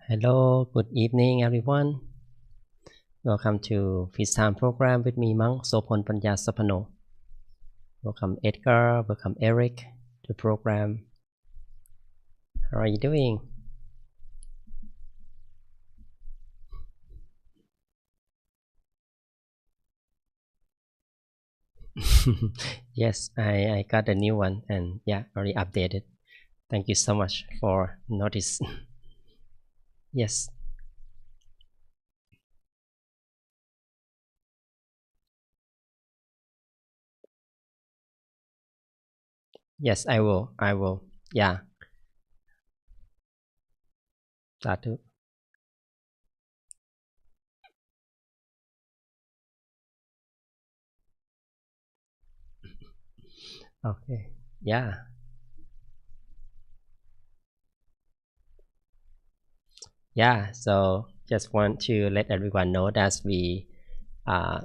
Hello, good evening, everyone. Welcome to Peace Time program with me, Monk Sophon Panya Sapano. Welcome, Edgar. Welcome, Eric, to the program. How are you doing? Yes, I got a new one, and yeah, already updated. Thank you so much for notice. Yes. Yes, I will. Yeah. Satu. Okay. Yeah. Yeah. So just want to let everyone know that we are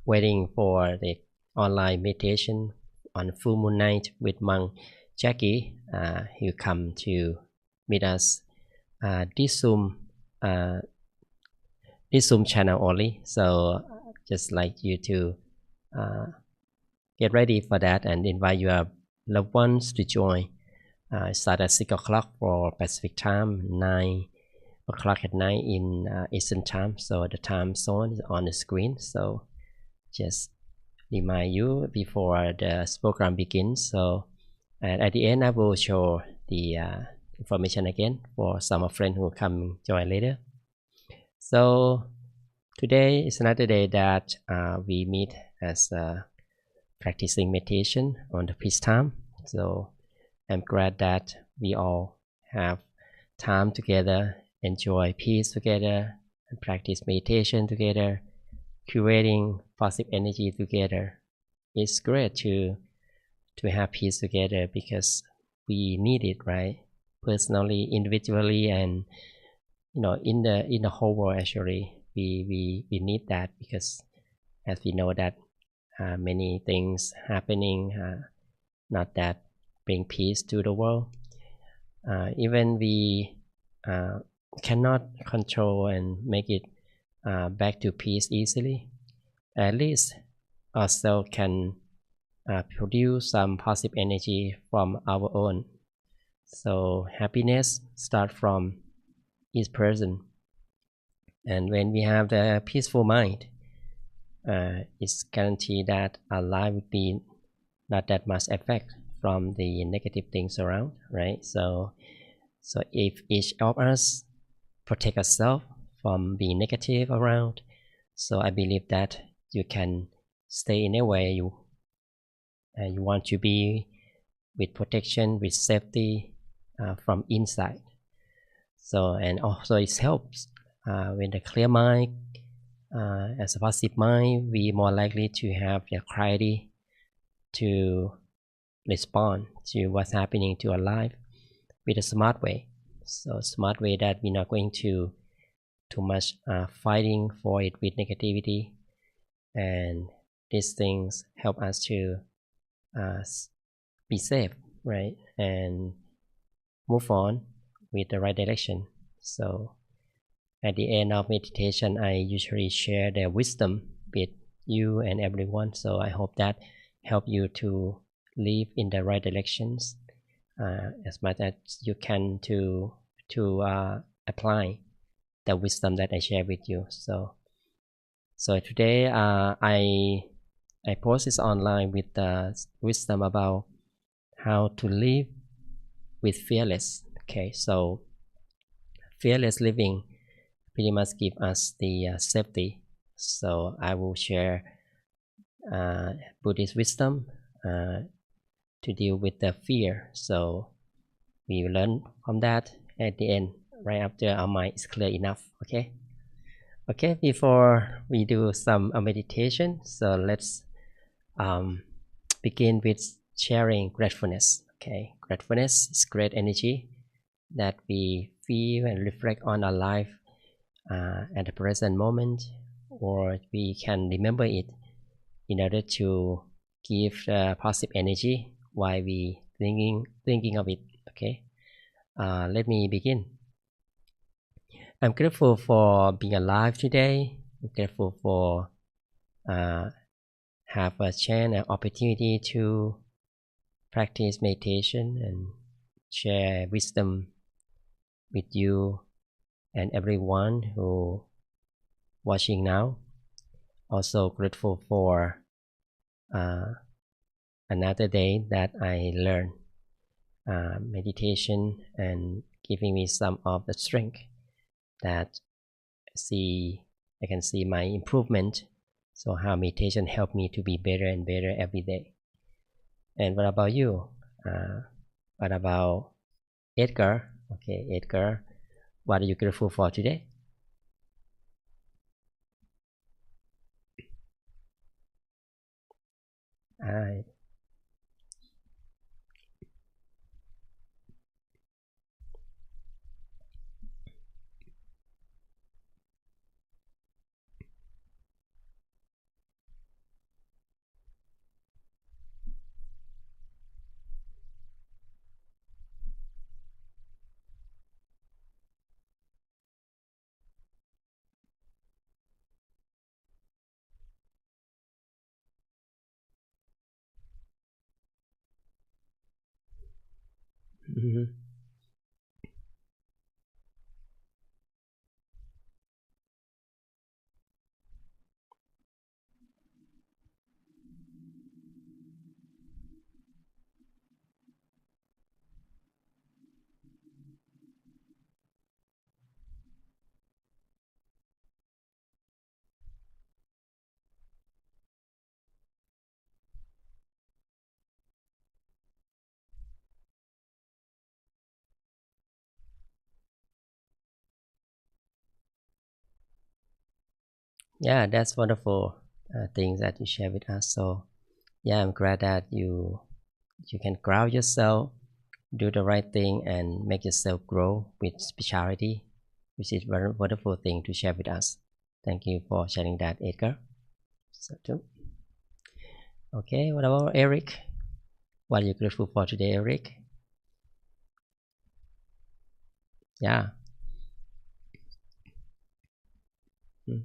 waiting for the online meditation on full moon night with Monk Jackie. He'll come to meet us this uh, Zoom channel only. So just like you to get ready for that and invite your loved ones to join. Start at 6 o'clock for Pacific time, 9 o'clock at night in Eastern time. So the time zone is on the screen. So just remind you before the program begins. So and at the end I will show the information again for some friends who will come join later. So today is another day that we meet as practicing meditation on the peace time. So I'm glad that we all have time together, enjoy peace together, and practice meditation together, curating positive energy together. It's great to to have peace together, because we need it, right? Personally, individually, and in the whole world. Actually, we need that, because as we know that many things happening, not that bring peace to the world. Even we uh, cannot control and make it back to peace easily. At least ourselves can produce some positive energy from our own. So happiness starts from each person, and when we have the peaceful mind, it's guaranteed that our life would be not that much effect from the negative things around, right? So if each of us protect ourselves from being negative around, so I believe that you can stay in a way you want to be, with protection, with safety from inside. So, and also it helps with a clear mind. As a positive mind, we more likely to have the clarity to respond to what's happening to our life with a smart way. So smart way that we're not going to too much fighting for it with negativity, and these things help us to uh, be safe, right, and move on with the right direction. So at the end of meditation, I usually share the wisdom with you and everyone. So I hope that help you to live in the right directions as much as you can to apply the wisdom that I share with you. So today I post this online with the wisdom about how to live with fearless. Okay, so fearless living pretty much give us the safety. So I will share uh, Buddhist wisdom to deal with the fear. So we will learn from that at the end, right after our mind is clear enough. Okay. Okay. Before we do some meditation, so let's um, begin with sharing gratefulness. Okay, gratefulness is great energy that we feel and reflect on our life at the present moment, or we can remember it in order to give positive energy while we thinking of it. Okay, let me begin. I'm grateful for being alive today. I'm grateful for uh, have a chance and opportunity to practice meditation and share wisdom with you and everyone who watching now. Also grateful for uh, another day that I learned meditation and giving me some of the strength that see I can see my improvement. So how meditation helped me to be better and better every day. And what about you? What about Edgar? Okay, Edgar, what are you grateful for today? I, mhm. Yeah, that's wonderful things that you share with us. So yeah, I'm glad that you you can ground yourself, do the right thing, and make yourself grow with spirituality, which is very wonderful thing to share with us. Thank you for sharing that, Edgar. So too. Okay, what about Eric? What are you grateful for today, Eric? Yeah. Mm.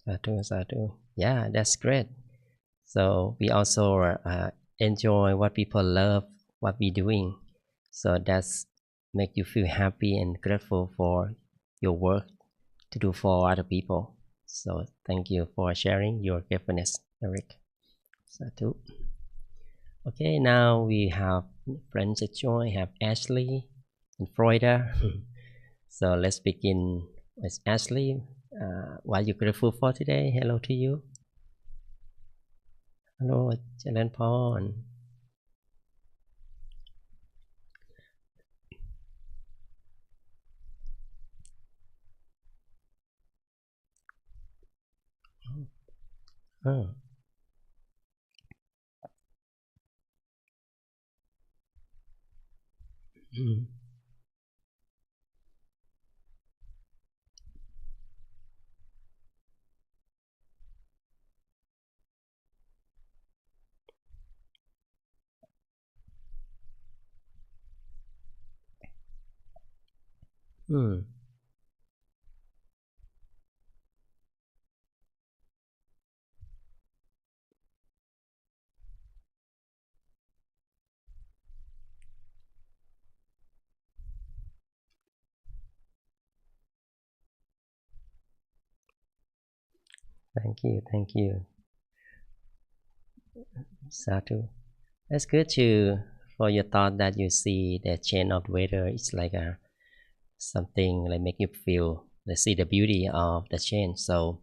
Satu, satu. Yeah, that's great. So we also enjoy what people love, what we doing. So that's make you feel happy and grateful for your work to do for other people. So thank you for sharing your gratefulness, Eric. Satu. Okay, now we have friends that join. Have Ashley and Freuda. So let's begin with Ashley. What are you grateful for today? Hello to you. Hello, Jalen Paul. Oh. Mm. Mm. Thank you, Satu. That's good to for your thought that you see the change of weather. It's like a something like make you feel let's see the beauty of the change. So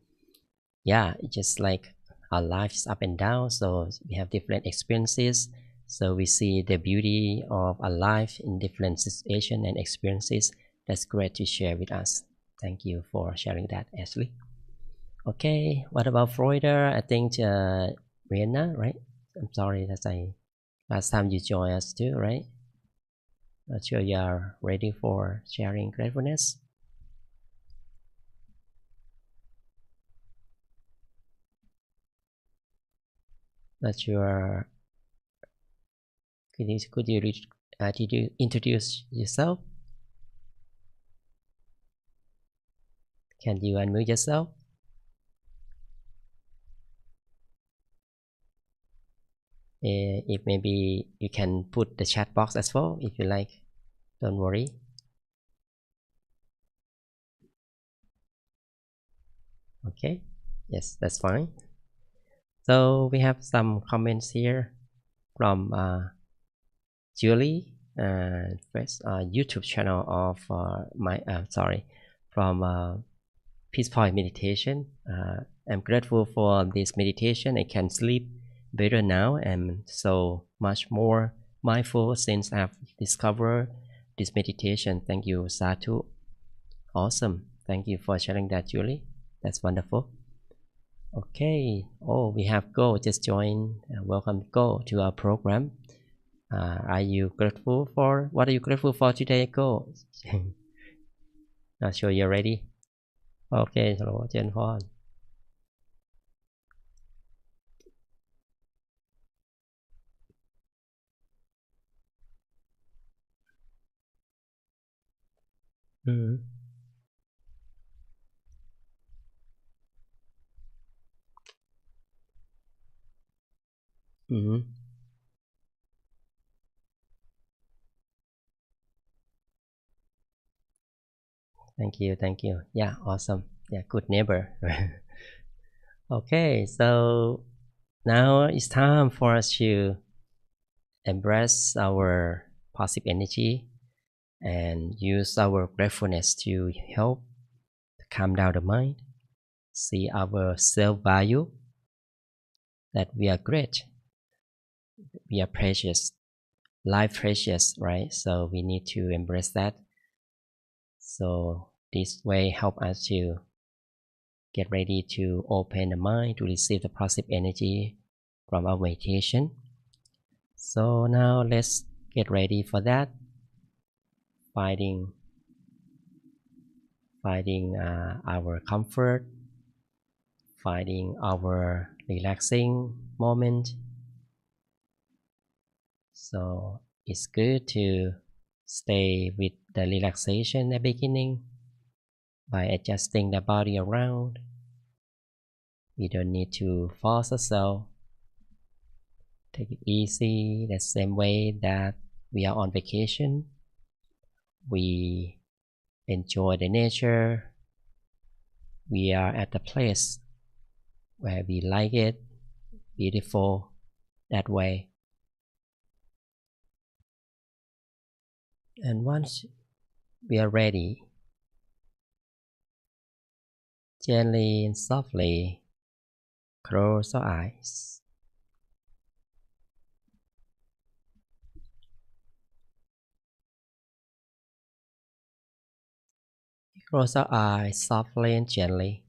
yeah, it's just like our life is up and down. So we have different experiences. So we see the beauty of our life in different situations and experiences. That's great to share with us. Thank you for sharing that, Ashley. Okay, what about Freuder? I think Rihanna, right? I'm sorry that I last time you joined us too, right? Not sure you are ready for sharing gratefulness. Not sure. Could you introduce yourself? Can you unmute yourself? If maybe you can put the chat box as well if you like. Don't worry. Okay. Yes, that's fine. So we have some comments here from Julie, first YouTube channel of my sorry, from Peace Point Meditation. I'm grateful for this meditation. I can sleep better now and so much more mindful since I've discovered this meditation. Thank you, Satu. Awesome. Thank you for sharing that, Julie. That's wonderful. Okay. Oh, we have Go just joined. Welcome, Go, to our program. Are you grateful for what are you grateful for today? Go. Not sure you're ready. Okay, hello, Jen Phon. Mm-hmm. Mm-hmm. Thank you, thank you. Yeah, awesome. Yeah, good neighbor. Okay, so now it's time for us to embrace our positive energy and use our gratefulness to help calm down the mind, see our self value, that we are great, we are precious, life precious, right? So we need to embrace that. So this way help us to get ready to open the mind to receive the positive energy from our meditation. So now let's get ready for that. Finding our comfort, finding our relaxing moment. So it's good to stay with the relaxation at the beginning by adjusting the body around. We don't need to force ourselves. Take it easy, the same way that we are on vacation. We enjoy the nature. We are at the place where we like it, beautiful that way. And once we are ready, gently and softly close our eyes. Close our eyes softly and gently.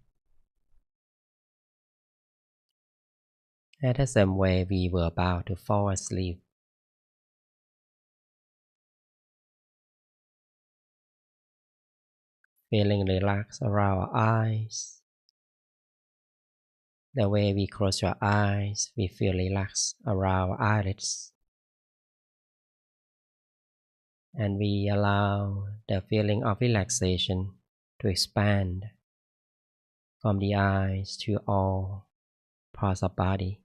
And the same way we were about to fall asleep. Feeling relaxed around our eyes. The way we close your eyes, we feel relaxed around our eyelids. And we allow the feeling of relaxation to expand from the eyes to all parts of body.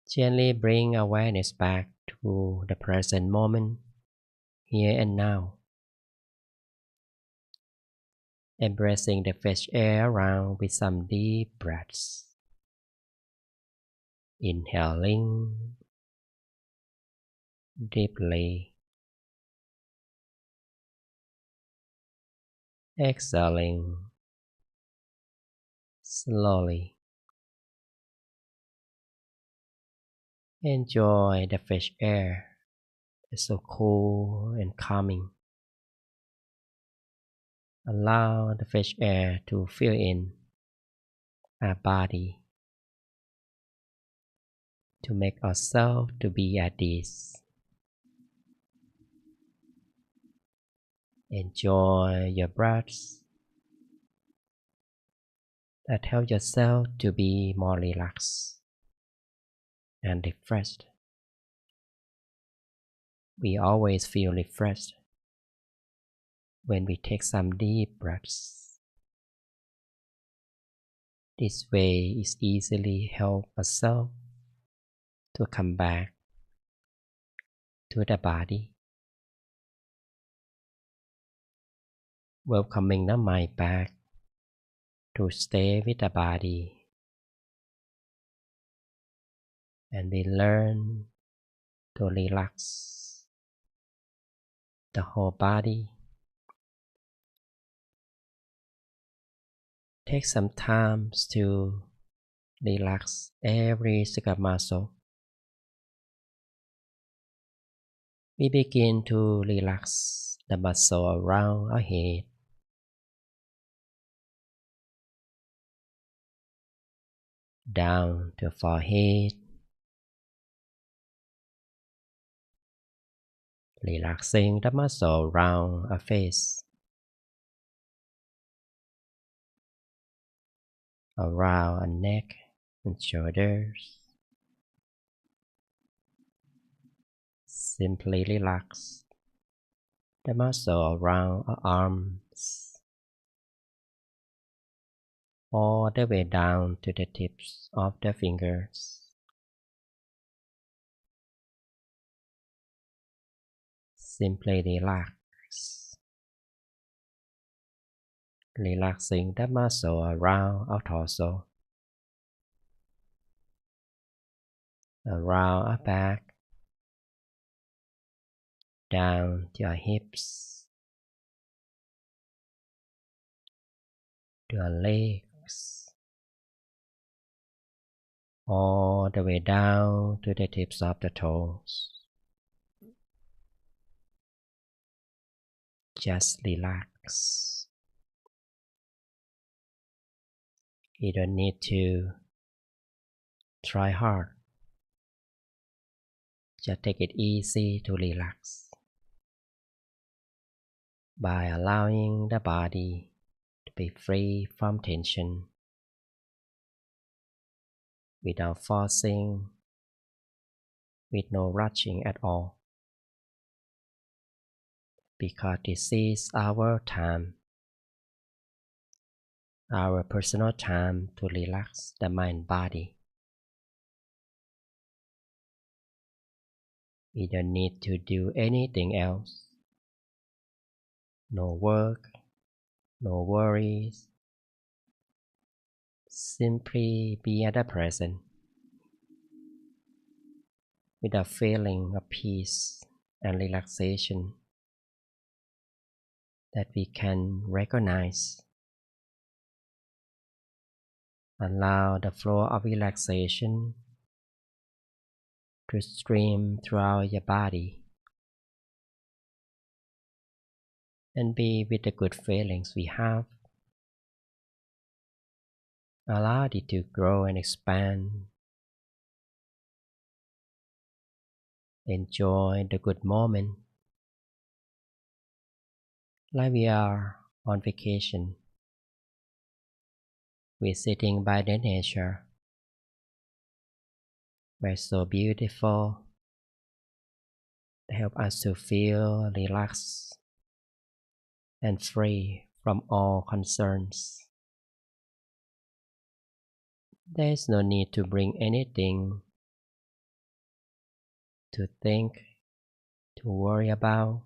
Gently bring awareness back to the present moment, here and now. Embracing the fresh air around with some deep breaths. Inhaling deeply. Exhaling slowly. Enjoy the fresh air. It's so cool and calming. Allow the fresh air to fill in our body to make ourselves to be at ease. Enjoy your breaths that help yourself to be more relaxed and refreshed. We always feel refreshed when we take some deep breaths. This way is easily help ourselves to come back to the body, welcoming the mind back to stay with the body, and we learn to relax the whole body. Take some time to relax every single muscle. We begin to relax the muscle around our head, down to forehead, relaxing the muscle around our face, around our neck and shoulders. Simply relax the muscle around our arms, all the way down to the tips of the fingers. Simply relax, relaxing the muscle around our torso, around our back, down to our hips, to our legs, all the way down to the tips of the toes. Just relax. You don't need to try hard. Just take it easy to relax by allowing the body to be free from tension without forcing, with no rushing at all. Because this is our time, our personal time to relax the mind body. We don't need to do anything else. No work, no worries. Simply be at the present with a feeling of peace and relaxation that we can recognize. Allow the flow of relaxation to stream throughout your body and be with the good feelings we have. Allow it to grow and expand. Enjoy the good moment, like we are on vacation. We're sitting by the nature, where it's so beautiful. They help us to feel relaxed and free from all concerns. There is no need to bring anything to think, to worry about.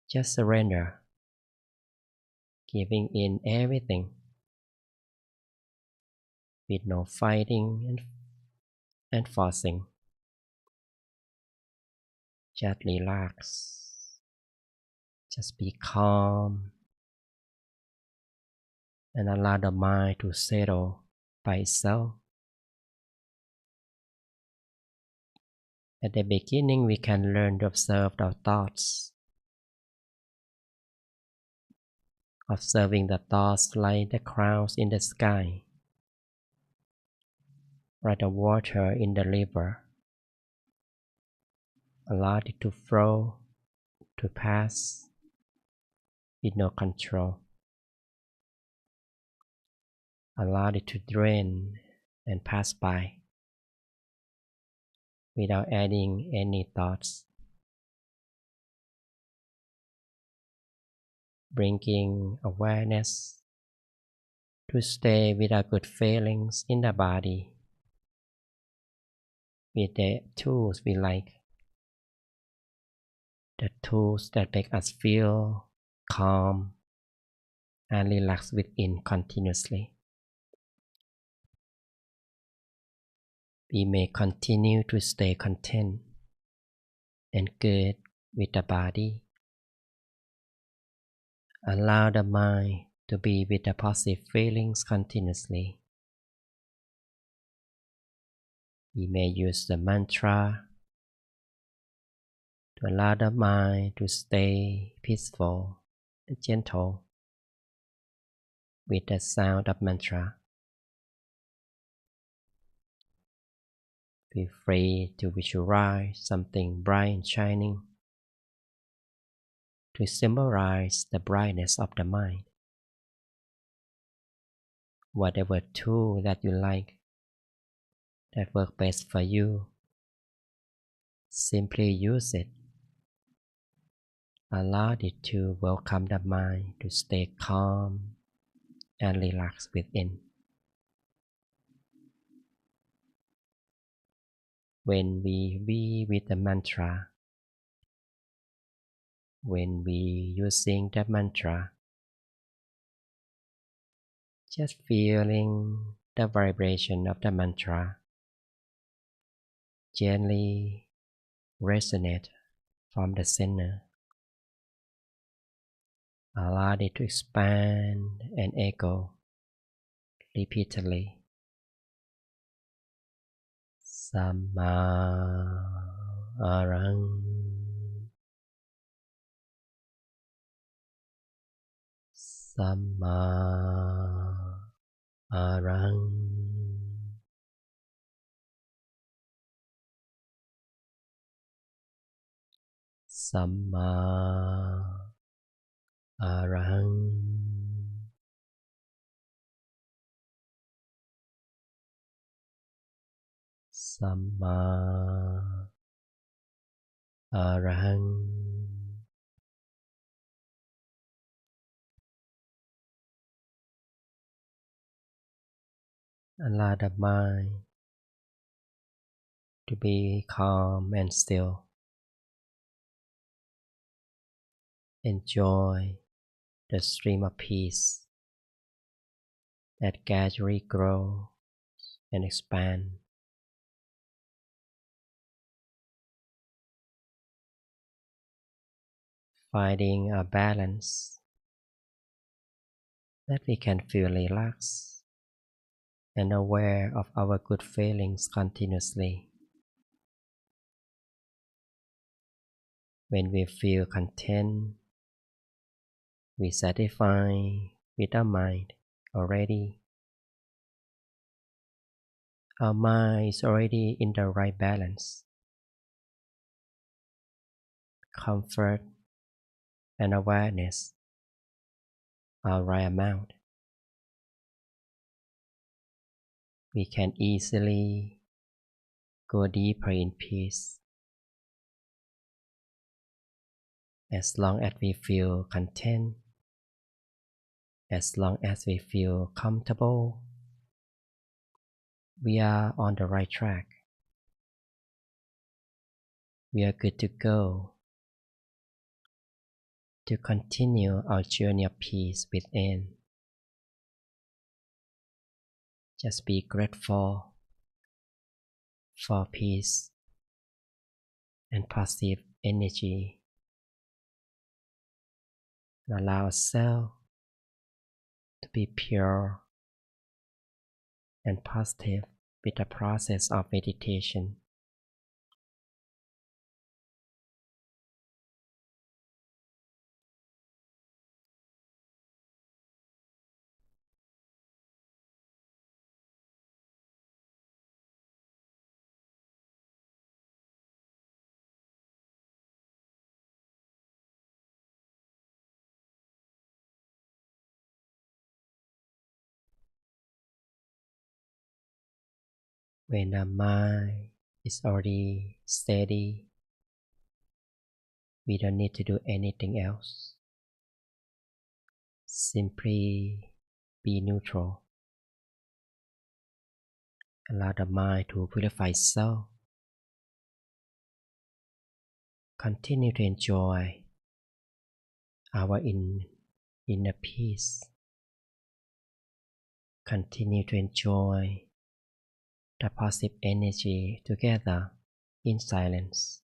Just surrender, giving in everything, with no fighting and forcing. Just relax, just be calm, and allow the mind to settle by itself. At the beginning, we can learn to observe our thoughts, observing the thoughts like the clouds in the sky, like the water in the river. Allow it to flow, to pass, with no control. Allow it to drain and pass by, without adding any thoughts. Bringing awareness to stay with our good feelings in the body, with the tools we like, the tools that make us feel calm and relaxed within continuously. We may continue to stay content and good with the body. Allow the mind to be with the positive feelings continuously. We may use the mantra to allow the mind to stay peaceful and gentle with the sound of mantra. Feel free to visualize something bright and shining to symbolize the brightness of the mind. Whatever tool that you like, that works best for you, simply use it. Allow it to welcome the mind to stay calm and relaxed within. When we be with the mantra, when we using the mantra, just feeling the vibration of the mantra gently resonate from the center. Allow it to expand and echo repeatedly. Samma arang. Samma arang. Samma arang. Samma arahang. Allow the mind to be calm and still. Enjoy the stream of peace that gradually grows and expands, finding a balance that we can feel relaxed and aware of our good feelings continuously. When we feel content, we satisfy with our mind already. Our mind is already in the right balance. Comfort and awareness are right amount. We can easily go deeper in peace as long as we feel content, as long as we feel comfortable. We are on the right track. We are good to go to continue our journey of peace within. Just be grateful for peace and positive energy, and allow ourselves to be pure and positive with the process of meditation. When the mind is already steady, we don't need to do anything else. Simply be neutral. Allow the mind to purify itself. Continue to enjoy our inner peace. Continue to enjoy the positive energy together in silence.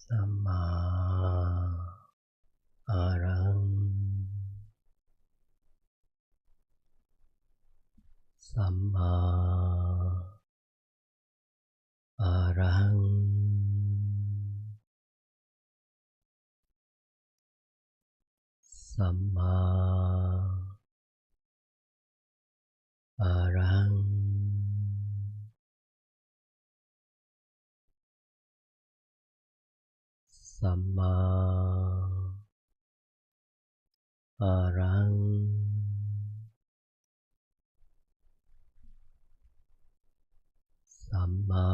สัมมาอะระหังสัมมาอะระหังสัมมาอะระหังสัมมาอะระหังสัมมา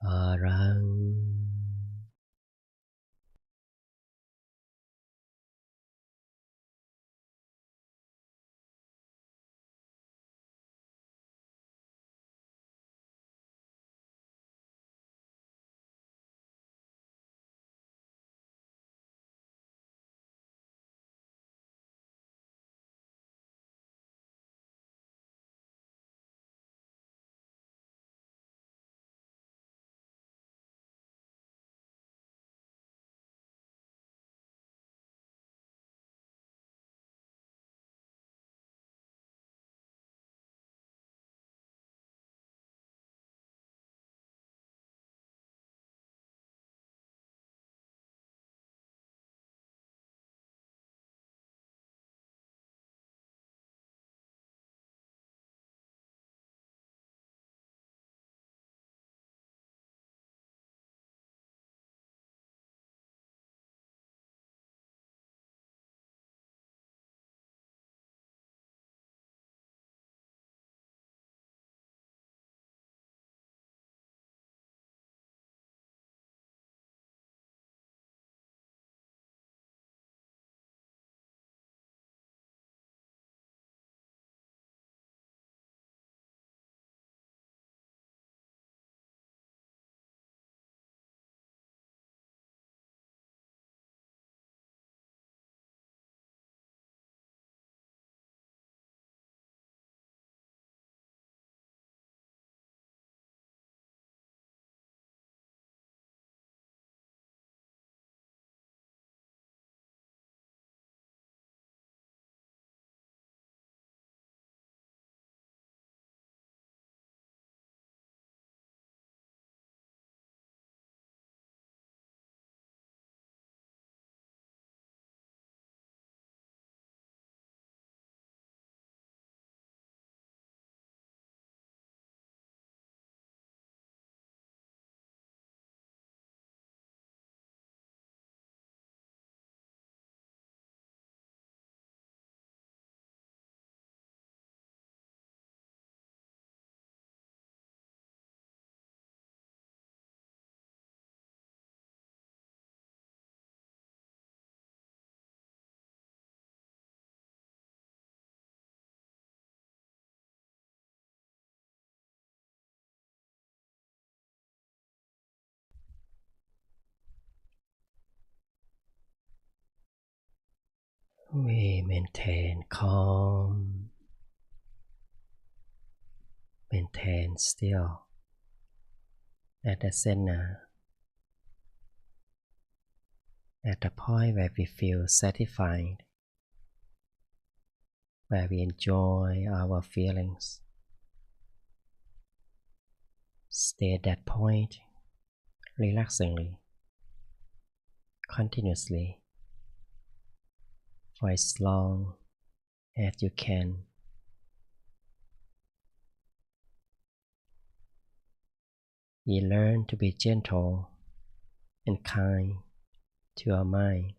อะระหังWe maintain calm, maintain still at the center, at the point where we feel satisfied, where we enjoy our feelings. Stay at that point relaxingly, continuously, for as long as you can. We learn to be gentle and kind to our mind.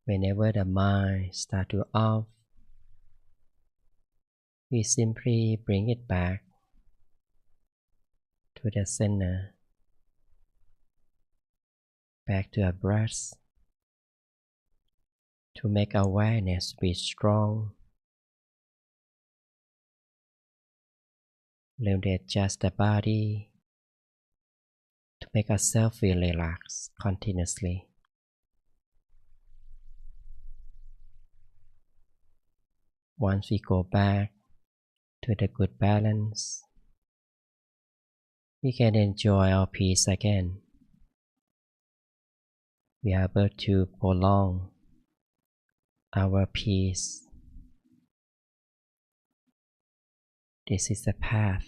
Whenever the mind starts to off, we simply bring it back to the center, back to our breath, to make awareness be strong. Learn to adjust the body to make ourselves feel relaxed continuously. Once we go back to the good balance, we can enjoy our peace again. We are able to prolong our peace. This is the path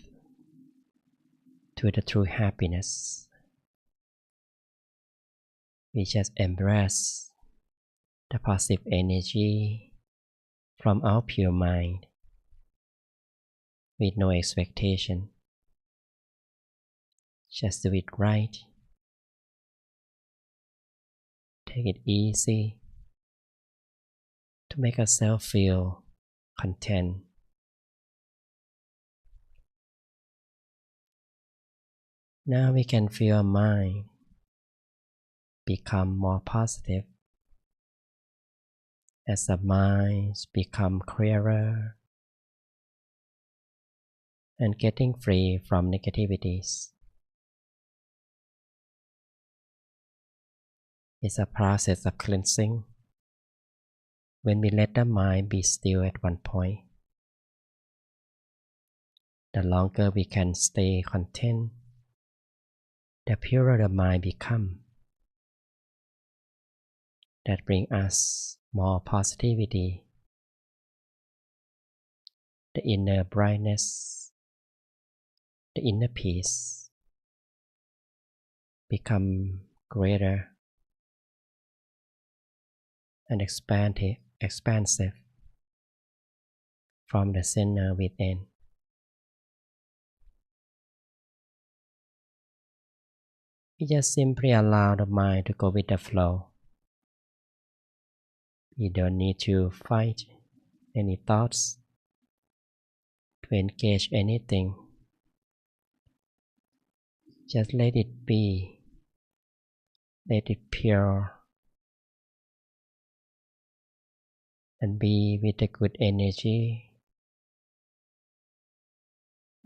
to the true happiness. We just embrace the positive energy from our pure mind with no expectation. Just do it right. Take it easy to make ourselves feel content. Now we can feel our mind become more positive as the minds become clearer and getting free from negativities. It's a process of cleansing when we let the mind be still at one point. The longer we can stay content, the purer the mind becomes. That brings us more positivity, the inner brightness, the inner peace become greater and expansive from the center within. We just simply allow the mind to go with the flow. You don't need to fight any thoughts, to engage anything. Just let it be. Let it pure. And be with the good energy.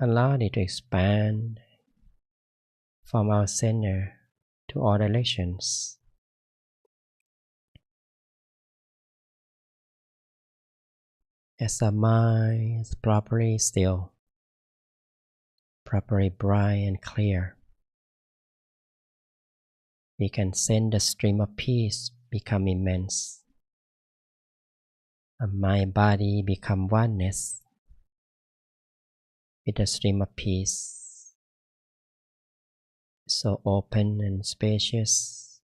Allow it to expand from our center to all directions. As our mind is properly still, properly bright and clear, we can send the stream of peace become immense. Our mind body become oneness with the stream of peace, so open and spacious,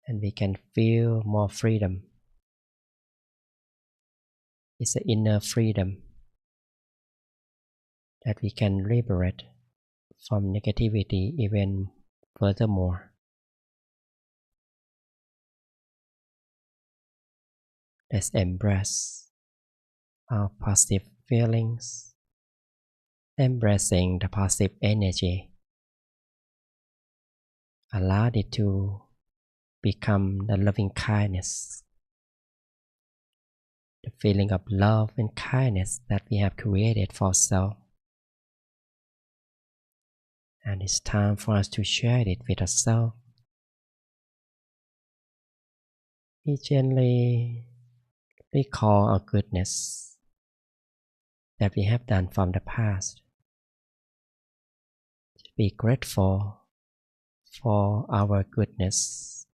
and we can feel more freedom. It's the inner freedom that we can liberate from negativity even furthermore. Let's embrace our positive feelings, embracing the positive energy. Allow it to become the loving kindness, the feeling of love and kindness that we have created for ourselves. And it's time for us to share it with ourselves. We gently recall our goodness that we have done from the past. Be grateful for our goodness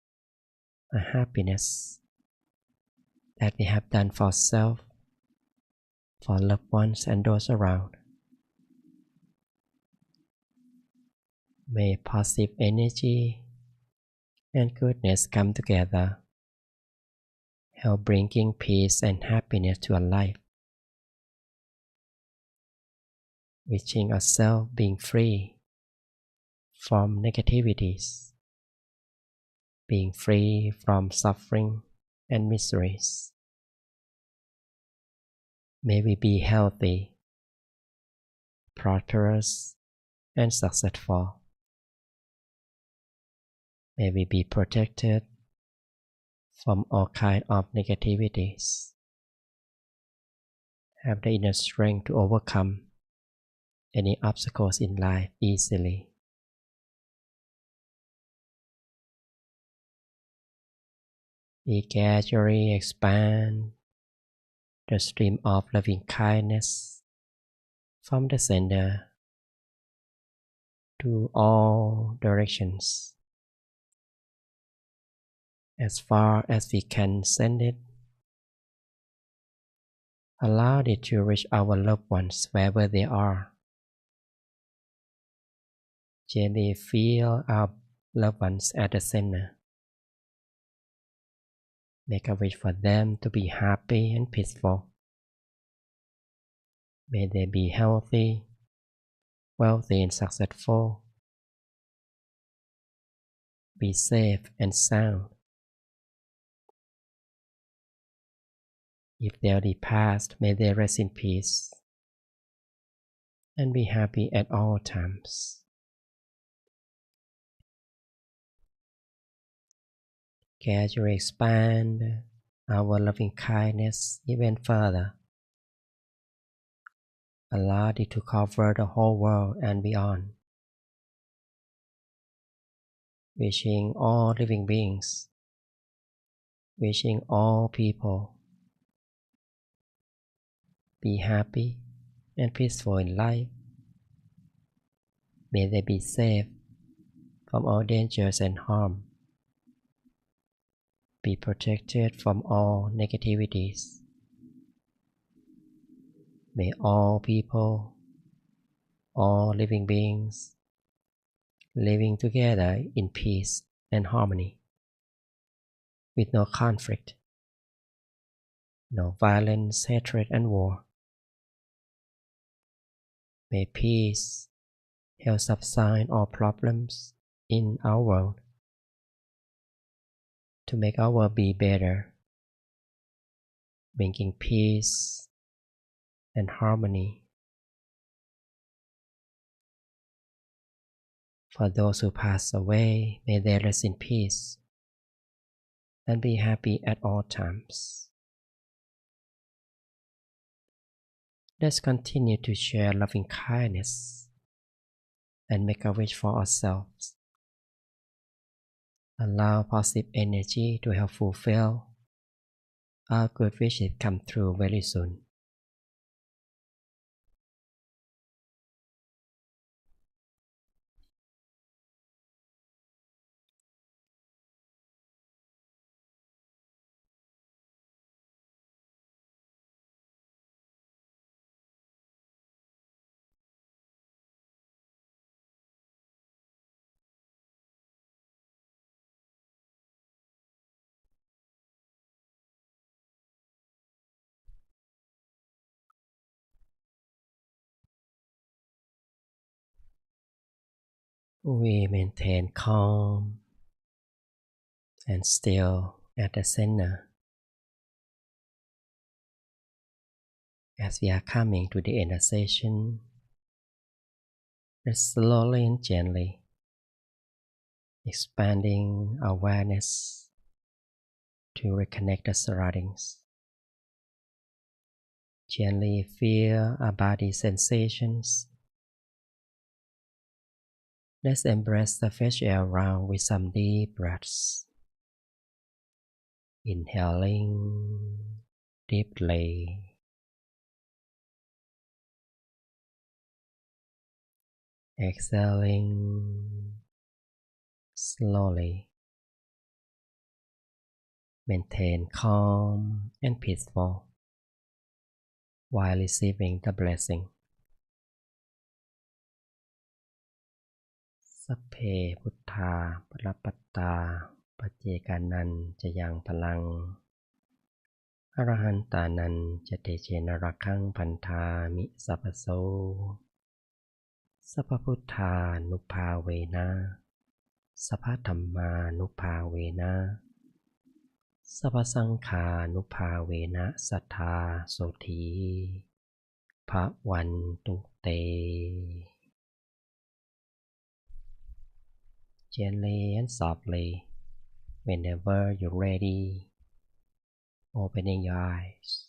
and happiness that we have done for ourselves, for loved ones and those around. May positive energy and goodness come together, help bringing peace and happiness to our life. Wishing ourselves being free from negativities, being free from suffering and miseries. May we be healthy, prosperous, and successful. May we be protected from all kinds of negativities. Have the inner strength to overcome any obstacles in life easily. We gradually expand the stream of loving kindness from the center to all directions. As far as we can send it, allow it to reach our loved ones wherever they are. Gently feel our loved ones at the center. Make a wish for them to be happy and peaceful. May they be healthy, wealthy and successful. Be safe and sound. If they already passed, may they rest in peace and be happy at all times. Gradually expand our loving kindness even further. Allow it to cover the whole world and beyond. Wishing all living beings, wishing all people be happy and peaceful in life. May they be safe from all dangers and harm. Be protected from all negativities. May all people, all living beings, living together in peace and harmony, with no conflict, no violence, hatred, and war. May peace help subside all problems in our world to make our world be better, bringing peace and harmony. For those who pass away, may they rest in peace and be happy at all times. Let's continue to share loving kindness and make a wish for ourselves. Allow positive energy to help fulfill our good wishes come true very soon. We maintain calm and still at the center. As we are coming to the end of the session, let's slowly and gently expanding awareness to reconnect the surroundings. Gently feel our body sensations. Let's embrace the fresh air around with some deep breaths. Inhaling deeply. Exhaling slowly. Maintain calm and peaceful while receiving the blessing. สัพเพพุทธาปรปัตตาปัจเจกานันจะยังพลังอรหันตานันจะเตเชนรักขังพันธามิสัพพโสสัพพพุทธานุภาเวนะสัพพธัมมานุภาเวนะสัพพสังฆานุภาเวนะสัทธาโสธีภวันตุเตGently and softly, whenever you're ready, opening your eyes.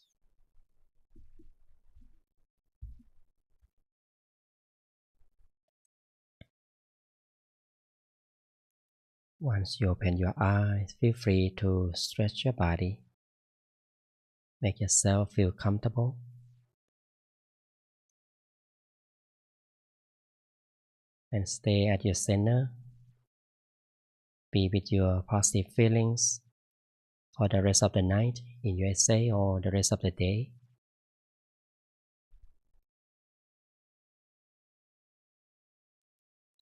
Once you open your eyes, feel free to stretch your body. Make yourself feel comfortable. and stay at your center. Be with your positive feelings for the rest of the night in your essay or the rest of the day.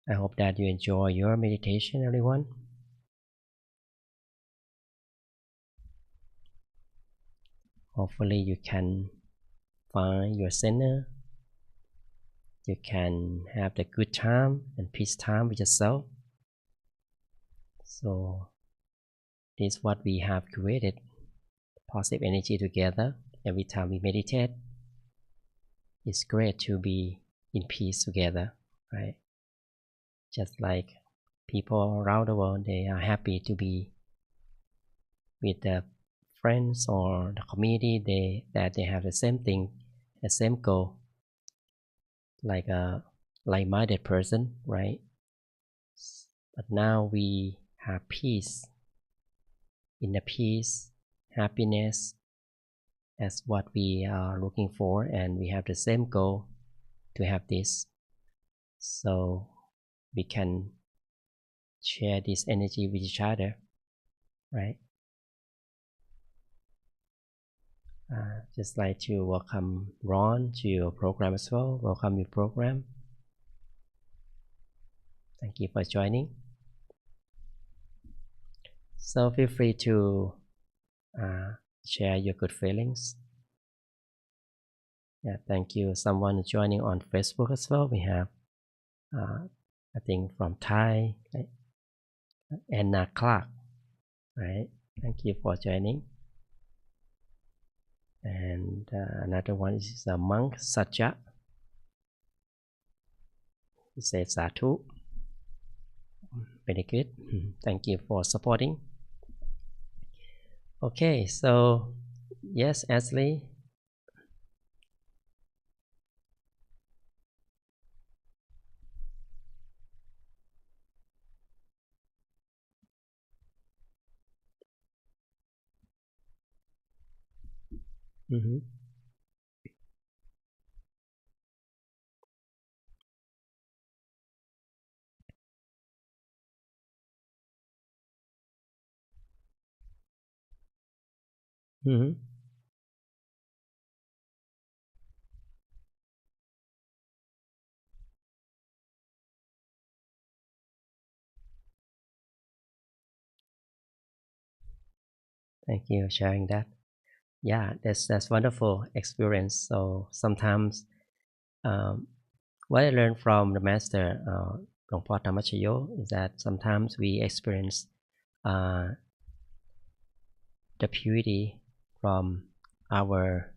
I hope that you enjoy your meditation, everyone. Hopefully you can find your center. You can have the good time and peace time with yourself. So this is what we have created, positive energy together. Every time we meditate, it's great to be in peace together, right? Just like people around the world, they are happy to be with the friends or the community that they have the same thing, the same goal, like a like-minded person, right? But now we have peace. In the peace, happiness, that's what we are looking for, and we have the same goal to have this. So we can share this energy with each other, right? Just like to welcome Ron to your program as well. Welcome your program. Thank you for joining. So feel free to share your good feelings. Yeah, thank you. Someone joining on Facebook as well. We have, I think from Thai, right? Anna Clark, right? Thank you for joining. And another one is Monk Sophon. He says Satu. Very good. Thank you for supporting. Okay, so yes, Ashley. Mm-hmm. Mm-hmm. Thank you for sharing that. Yeah, that's wonderful experience. So sometimes what I learned from the master, Luang Por Thammachayo, is that sometimes we experience the purity from our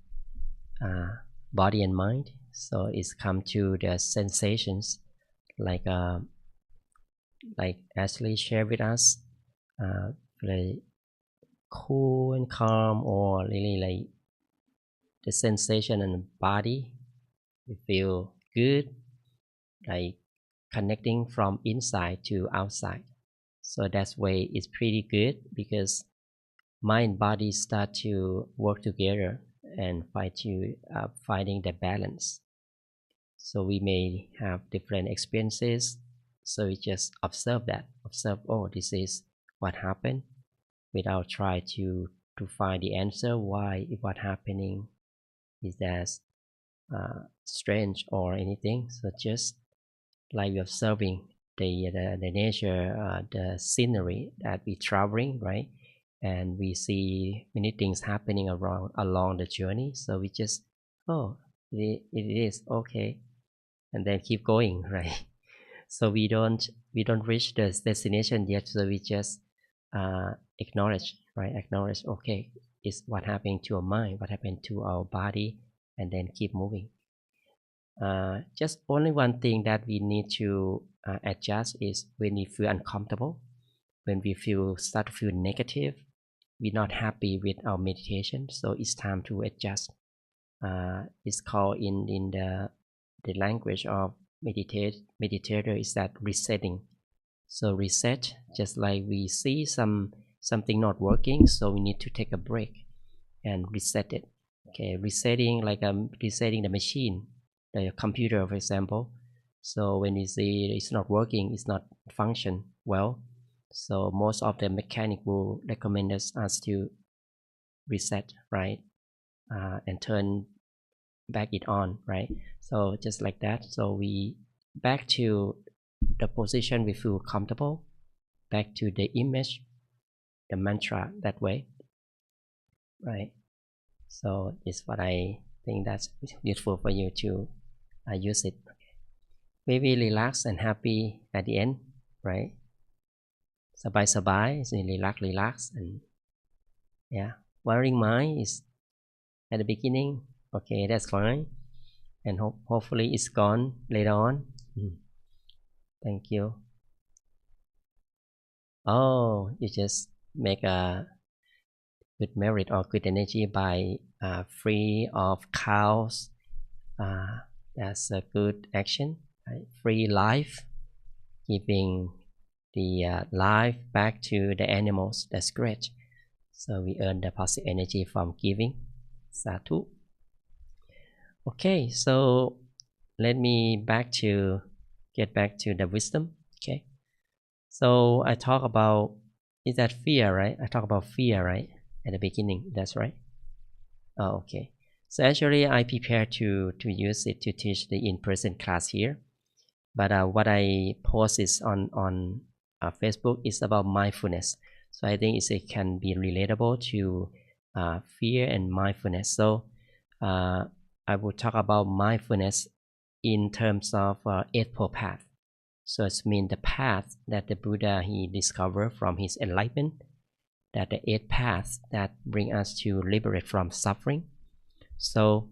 body and mind. So it's come to the sensations, like Ashley shared with us, like cool and calm, or really like the sensation in the body. We feel good, like connecting from inside to outside. So that's way it's pretty good because mind and body start to work together and finding the balance. So we may have different experiences. So we just observe that. Observe, oh, this is what happened, without try to find the answer why what happening is that strange or anything. So just like you're observing the nature, the scenery that we traveling, right? And we see many things happening around along the journey. So we just, oh, it is okay, and then keep going, right? So we don't reach the destination yet. So we just acknowledge, right? Acknowledge, okay, it's what happened to our mind, what happened to our body, and then keep moving. Just only one thing that we need to adjust is when we feel uncomfortable, when we start to feel negative, we're not happy with our meditation. So it's time to adjust. It's called in the language of meditator is that resetting. So reset, just like we see something not working, so we need to take a break and reset it. Okay, resetting like resetting the machine, the computer, for example. So when we see it's not working, it's not function well, so most of the mechanic will recommend us to reset, right, and turn back it on, right? So just like that, so we back to the position we feel comfortable, back to the image, the mantra, that way, right? So it's what I think that's useful for you to use it. Maybe relax and happy at the end, right? Sabai, so relax, and yeah, worrying mind is at the beginning. Okay, that's fine, and hopefully it's gone later on. Thank you. Oh, you just make a good merit or good energy by free of cows. Uh, that's a good action. Right? Free life, giving the life back to the animals. That's great. So we earn the positive energy from giving. Sadhu. Okay, so let me get back to the wisdom. Okay, so I talk about, is that fear, right? I talk about fear, right, at the beginning. That's right. Oh, okay. So actually, I prepare to use it to teach the in-person class here. But what I post is on Facebook is about mindfulness. So I think it can be relatable to fear and mindfulness. So I will talk about mindfulness in terms of Eightfold Path. So it means the path that the Buddha he discovered from his enlightenment, that the eight paths that bring us to liberate from suffering. So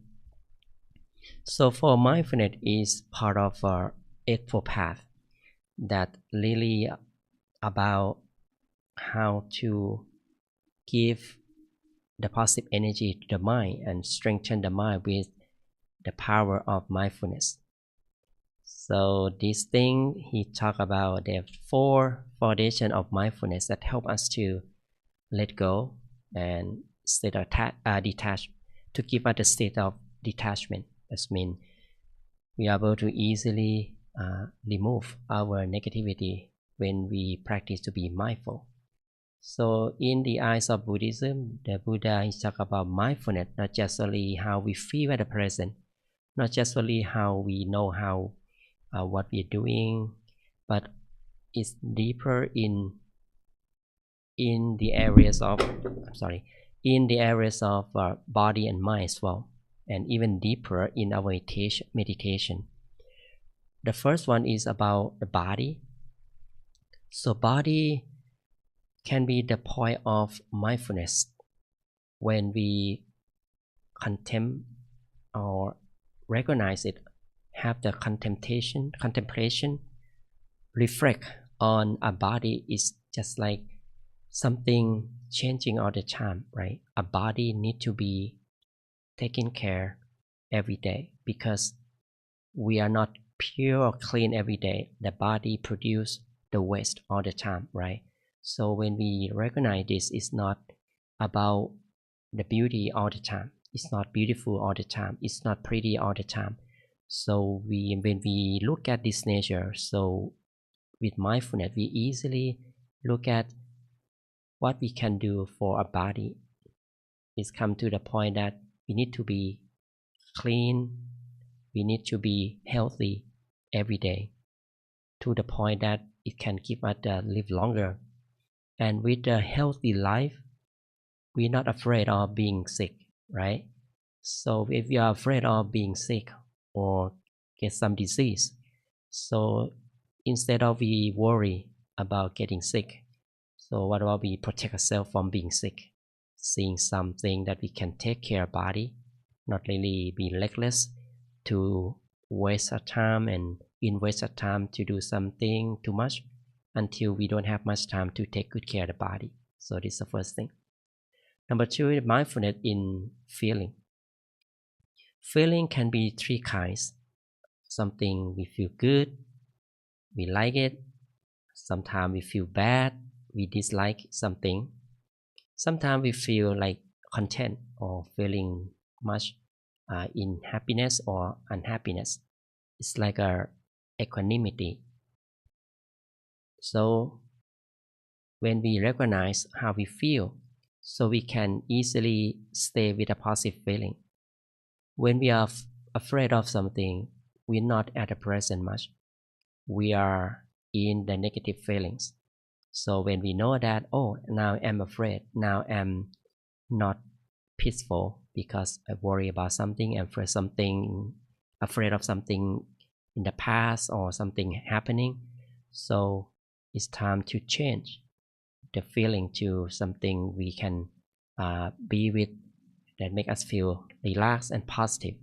for mindfulness is part of our Eightfold Path that really about how to give the positive energy to the mind and strengthen the mind with the power of mindfulness. So this thing he talked about the four foundation of mindfulness that help us to let go and state of detach, to give us a state of detachment. That means we are able to easily remove our negativity when we practice to be mindful. So in the eyes of Buddhism, the Buddha is talk about mindfulness, not just only how we feel at the present, not just only how we know how what we're doing, but it's deeper in the areas of in the areas of body and mind as well, and even deeper in our meditation. The first one is about the body. So body can be the point of mindfulness when we contemplate or recognize it, have the contemplation, reflect on a body is just like something changing all the time, right? A body need to be taken care every day because we are not pure or clean every day. The body produce the waste all the time, right? So when we recognize this, it's not about the beauty all the time. It's not beautiful all the time. It's not pretty all the time. So when we look at this nature, so with mindfulness, we easily look at what we can do for our body. It's come to the point that we need to be clean, we need to be healthy every day, to the point that it can keep us live longer. And with a healthy life, we're not afraid of being sick, right? So if you are afraid of being sick or get some disease, so instead of we worry about getting sick, so what about we protect ourselves from being sick, seeing something that we can take care of body, not really be reckless to waste our time and invest our time to do something too much until we don't have much time to take good care of the body. So this is the first thing. Number two, mindfulness in feeling. Feeling can be three kinds. Something we feel good, we like it. Sometimes we feel bad, we dislike something. Sometimes we feel like content or feeling much in happiness or unhappiness. It's like a equanimity. So when we recognize how we feel, so we can easily stay with a positive feeling. When we are afraid of something, we're not at the present much. We are in the negative feelings. So when we know that, oh, now I'm afraid, now I'm not peaceful because I worry about something, I'm afraid of something in the past or something happening. So it's time to change the feeling to something we can be with that make us feel relaxed and positive.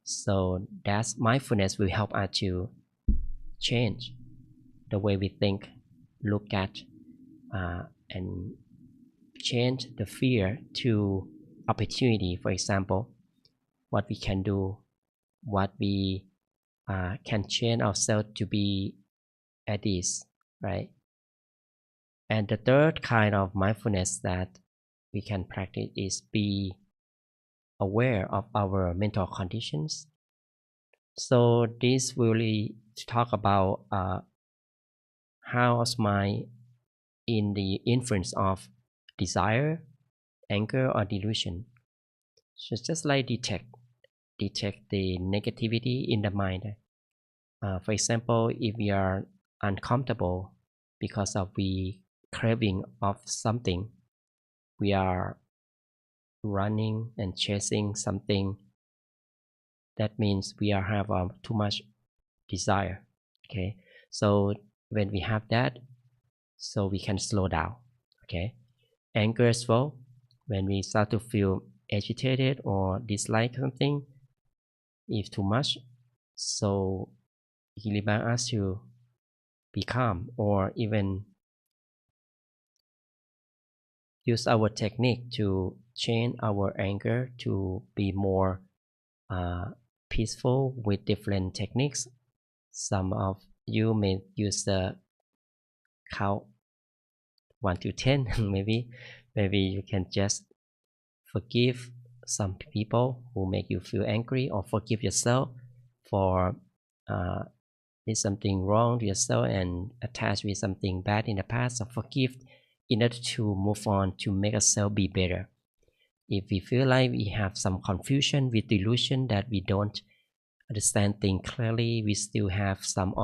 So that's mindfulness will help us to change the way we think, look at, and change the fear to opportunity. For example, what we can do, what we can change ourselves to be at ease, right? And the third kind of mindfulness that we can practice is be aware of our mental conditions. So this will really talk about how mind in the influence of desire, anger, or delusion. So just like detect the negativity in the mind. For example, if we are uncomfortable because of we craving of something, we are running and chasing something, that means we are have too much desire. Okay, so when we have that, so we can slow down. Okay, anger as well, when we start to feel agitated or dislike something, if too much, so he reminds us to be calm, or even use our technique to change our anger to be more peaceful with different techniques. Some of you may use the count 1 to 10. maybe you can just forgive some people who make you feel angry, or forgive yourself for did something wrong to yourself and attached with something bad in the past. So forgive in order to move on, to make ourselves be better. If we feel like we have some confusion with delusion, that we don't understand things clearly, we still have some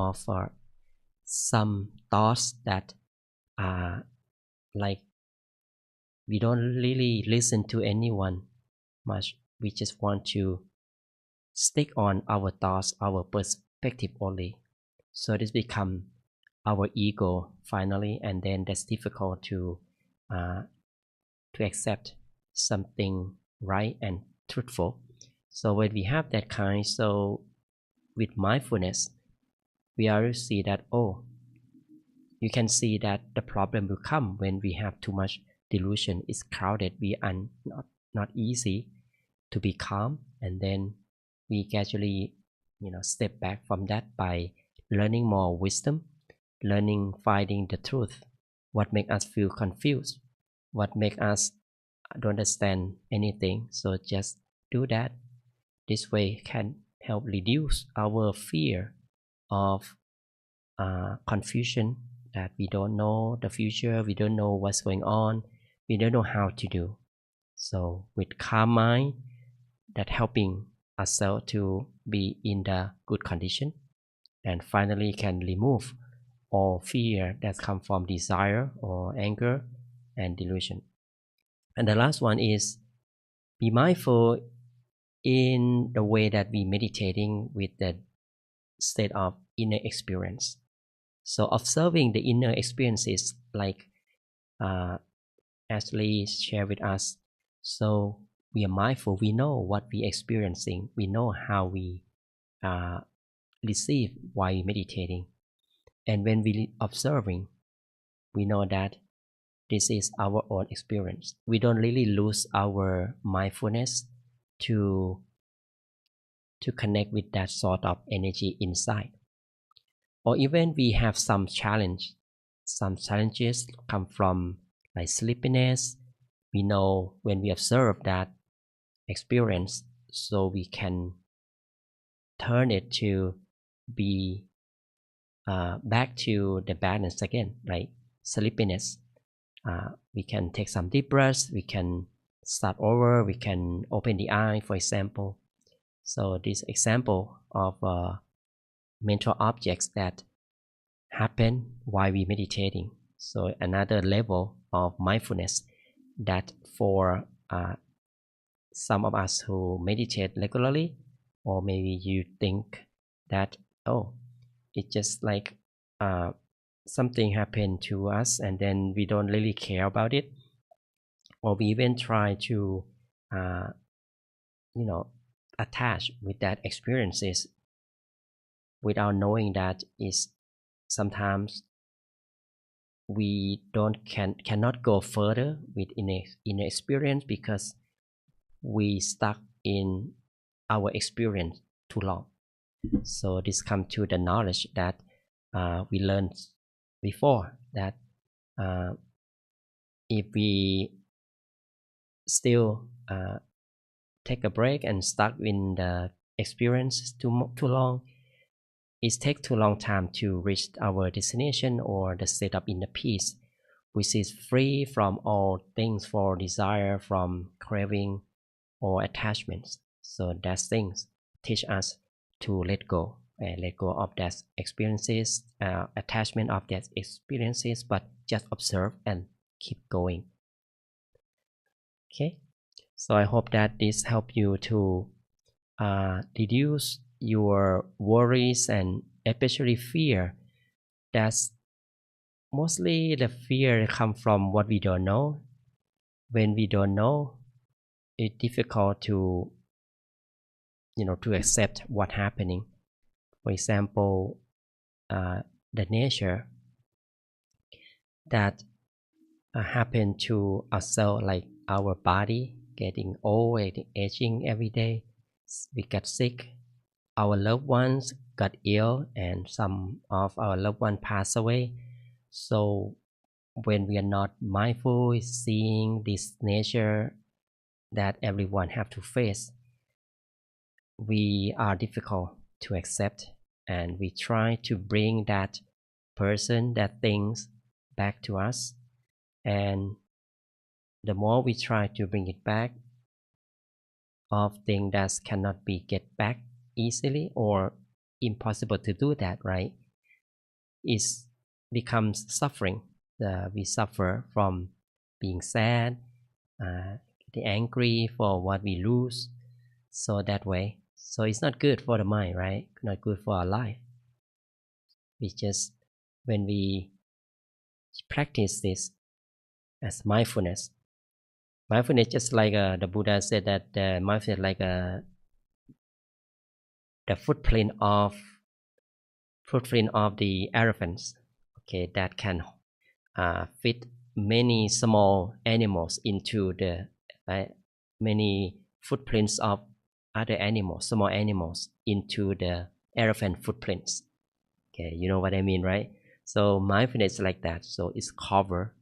thoughts that are like we don't really listen to anyone much. We just want to stick on our thoughts, our perspective only. So this become our ego finally, and then that's difficult to accept something right and truthful. So when we have that kind, so with mindfulness, we are see that, oh, you can see that the problem will come when we have too much delusion. It's crowded, we are not easy to be calm, and then we gradually step back from that by learning more wisdom, learning finding the truth, what make us feel confused, what make us don't understand anything. So just do that. This way can help reduce our fear of confusion, that we don't know the future, we don't know what's going on, we don't know how to do. So with calm mind, that helping ourselves to be in the good condition, and finally can remove all fear that come from desire or anger and delusion. And the last one is be mindful in the way that we meditating with the state of inner experience. So observing the inner experiences, like Ashley shared with us. So we are mindful, we know what we experiencing, we know how we receive while meditating. And when we observing, we know that this is our own experience. We don't really lose our mindfulness to connect with that sort of energy inside. Or even we have some challenges come from like sleepiness. We know when we observe that experience, so we can turn it to be back to the balance again, right? Sleepiness. We can take some deep breaths. We can start over. We can open the eye, for example. So this example of mental objects that happen while we meditating. So another level of mindfulness that for some of us who meditate regularly, or maybe you think that, oh, it's just like something happened to us and then we don't really care about it, or we even try to uh, attach with that experiences without knowing that is sometimes we cannot go further with in experience because we stuck in our experience too long. So this comes to the knowledge that we learned before, that if we still take a break and stuck in the experience too long, it takes too long time to reach our destination or the state of inner peace, which is free from all things for desire, from craving or attachments. So that things teach us to let go and let go of that experiences, attachment of that experiences, but just observe and keep going. Okay, so I hope that this help you to reduce your worries and especially fear. That's mostly the fear come from what we don't know. When we don't know, it's difficult to to accept what's happening. For example, the nature that happen to ourselves, like our body getting old, aging every day. We get sick. Our loved ones got ill, and some of our loved ones pass away. So when we are not mindful, seeing this nature that everyone have to face, we are difficult to accept, and we try to bring that person, that things back to us. And the more we try to bring it back, of things that cannot be get back easily or impossible to do that, right? It becomes suffering. We suffer from being sad, getting angry for what we lose. So that way, so it's not good for the mind, right? Not good for our life. We just, when we practice this as mindfulness, just like the Buddha said that mindfulness like the footprint of the elephants, okay, that can fit many small animals into the many footprints of other animals, small animals, into the elephant footprints. Okay, you know what I mean, right? So mindfulness is like that. So it's cover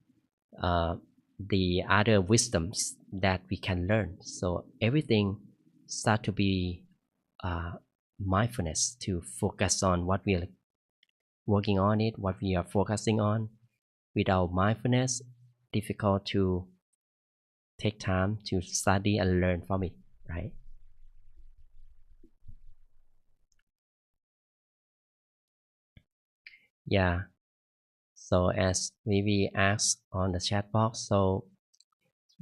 the other wisdoms that we can learn. So everything start to be mindfulness, to focus on what we are working on it, what we are focusing on. Without mindfulness, difficult to take time to study and learn from it, right? Yeah. So as we asked on the chat box, so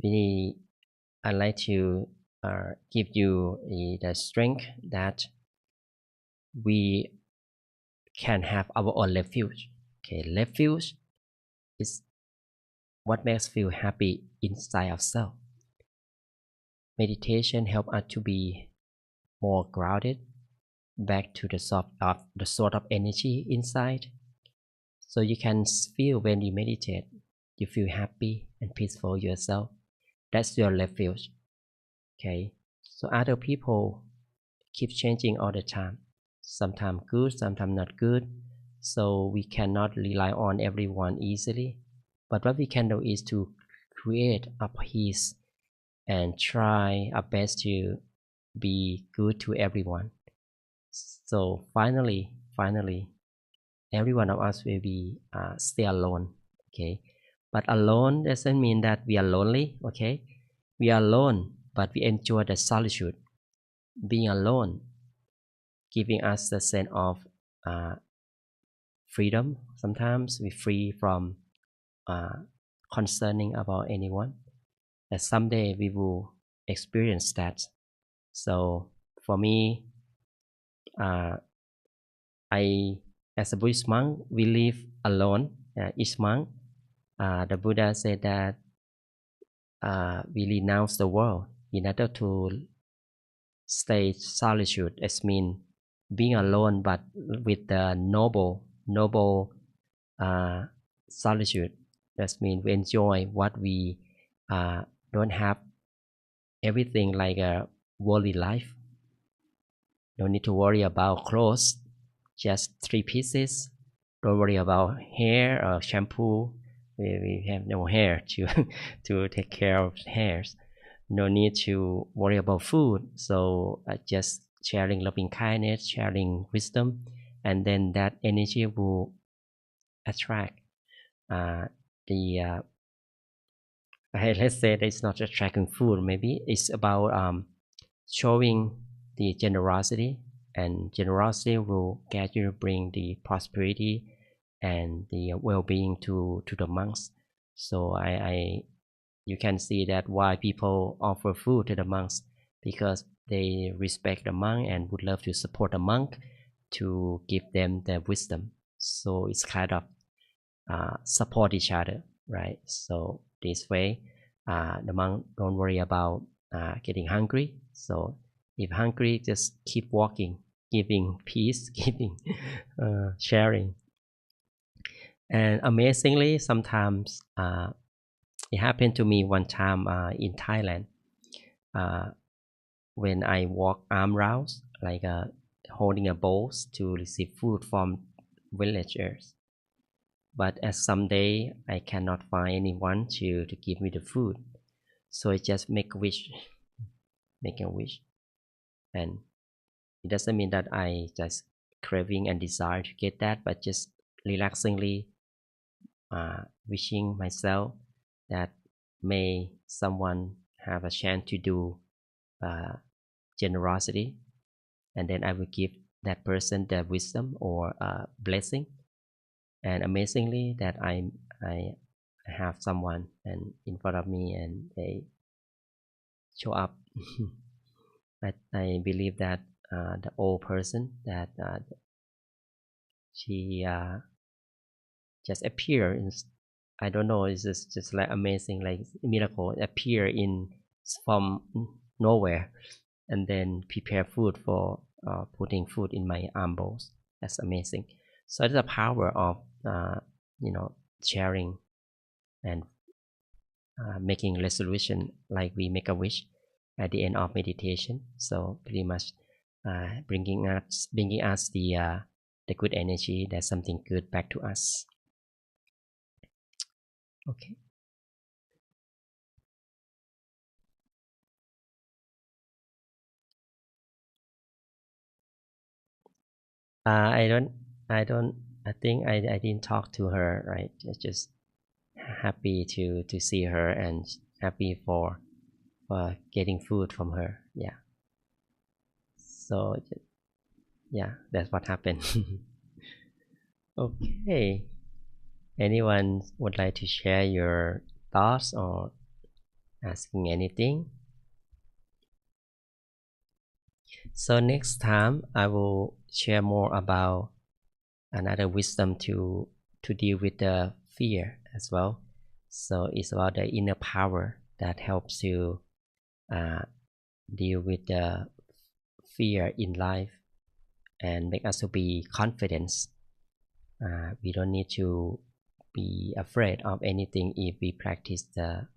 we I'd like to give you the strength that we can have our own refuge. Okay, refuge is what makes us feel happy inside ourselves. Meditation helps us to be more grounded, back to the sort of energy inside. So you can feel when you meditate, you feel happy and peaceful yourself. That's your refuge. Okay. So other people keep changing all the time. Sometimes good, sometimes not good. So we cannot rely on everyone easily. But what we can do is to create a peace and try our best to be good to everyone. So finally, every one of us will be stay alone. Okay, but alone doesn't mean that we are lonely. Okay, we are alone, but we enjoy the solitude. Being alone, giving us the sense of freedom. Sometimes we free from concerning about anyone. That someday we will experience that. So for me, I as a Buddhist monk, we live alone. Each monk, the Buddha said that we renounce the world in order to stay solitude. It means being alone, but with the noble solitude. That means we enjoy what we don't have everything like a worldly life. Don't need to worry about clothes, just 3 pieces. Don't worry about hair or shampoo. We have no hair to to take care of hairs. No need to worry about food. So just sharing loving kindness, sharing wisdom, and then that energy will attract the let's say that it's not attracting food. Maybe it's about showing the generosity, and generosity will gradually bring the prosperity and the well-being to the monks. So I you can see that why people offer food to the monks, because they respect the monk and would love to support the monk to give them their wisdom. So it's kind of support each other, right? So this way the monk don't worry about getting hungry. So if hungry, just keep walking, giving peace, giving sharing. And amazingly, sometimes it happened to me one time in Thailand, when I walk arm rounds, like holding a bowl to receive food from villagers. But as someday I cannot find anyone to give me the food, so I just make a wish, and it doesn't mean that I just craving and desire to get that, but just relaxingly wishing myself that may someone have a chance to do generosity, and then I will give that person the wisdom or blessing. And amazingly, that I have someone and in front of me, and they show up. I believe that the old person that she just appear in, I don't know, it's just like amazing, like miracle, appear in from nowhere, and then prepare food for putting food in my arm bowls. That's amazing. So it's the power of sharing and making resolution, like we make a wish at the end of meditation. So pretty much bringing us the good energy, that's something good back to us. Okay. I don't, I don't, I think I didn't talk to her, right? Just happy to see her and happy for getting food from her. Yeah. So yeah, that's what happened. Okay. Anyone would like to share your thoughts or asking anything? So next time I will share more about another wisdom to deal with the fear as well. So it's about the inner power that helps you deal with the fear in life and make us to be confident. We don't need to be afraid of anything if we practice the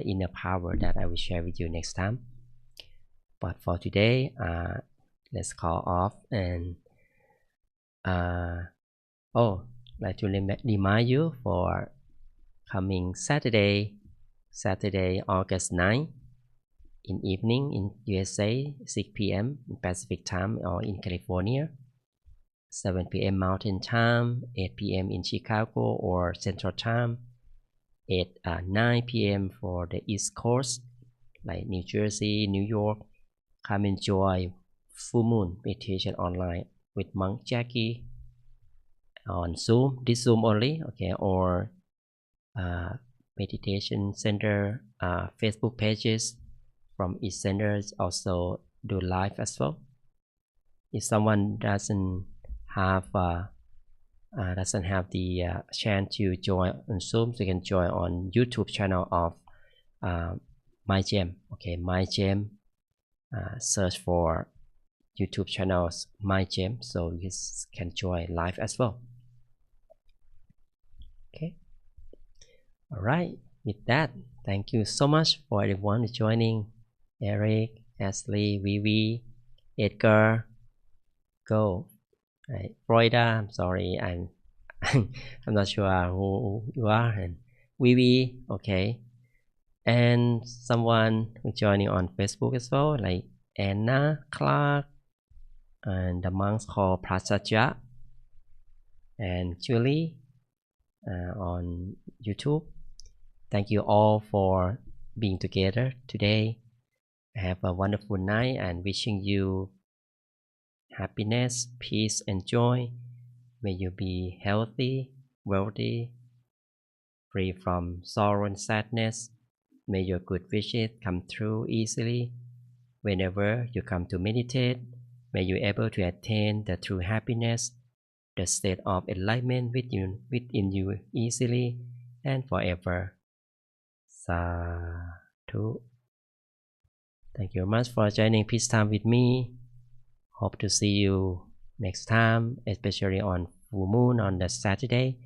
inner power that I will share with you next time. But for today, let's call off and like to remind you for coming Saturday, August 9 in evening in USA, 6 p.m. in Pacific time or in California. 7 p.m. Mountain Time, 8 p.m. in Chicago or Central Time, 9 p.m. for the East Coast, like New Jersey, New York. Come enjoy full moon meditation online with Monk Jackie on Zoom, this Zoom only, okay, or meditation center Facebook pages from each centers also do live as well. If someone doesn't have the chance to join on Zoom, so you can join on YouTube channel of My Gem. Okay, My Gem. Search for YouTube channels My Gem, so you can join live as well. Okay. All right. With that, thank you so much for everyone joining. Eric, Ashley, Vivi, Edgar, Go. Right. Florida, I'm sorry, I'm I'm not sure who you are, and Vivi, okay, and someone who joining on Facebook as well, like Anna Clark, and the monks called Prasaja, and Julie on YouTube. Thank you all for being together today. Have a wonderful night and wishing you happiness, peace, and joy. May you be healthy, wealthy, free from sorrow and sadness. May your good wishes come true easily. Whenever you come to meditate, may you be able to attain the true happiness, the state of enlightenment within you easily and forever. Sadhu. Thank you very much for joining Peace Time with me. Hope to see you next time, especially on full moon on the Saturday.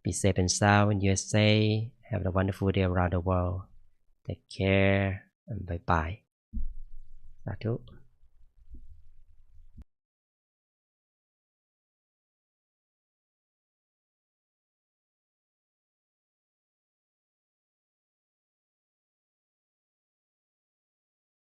Be safe and sound in USA. Have a wonderful day around the world. Take care and bye bye. Sadhu.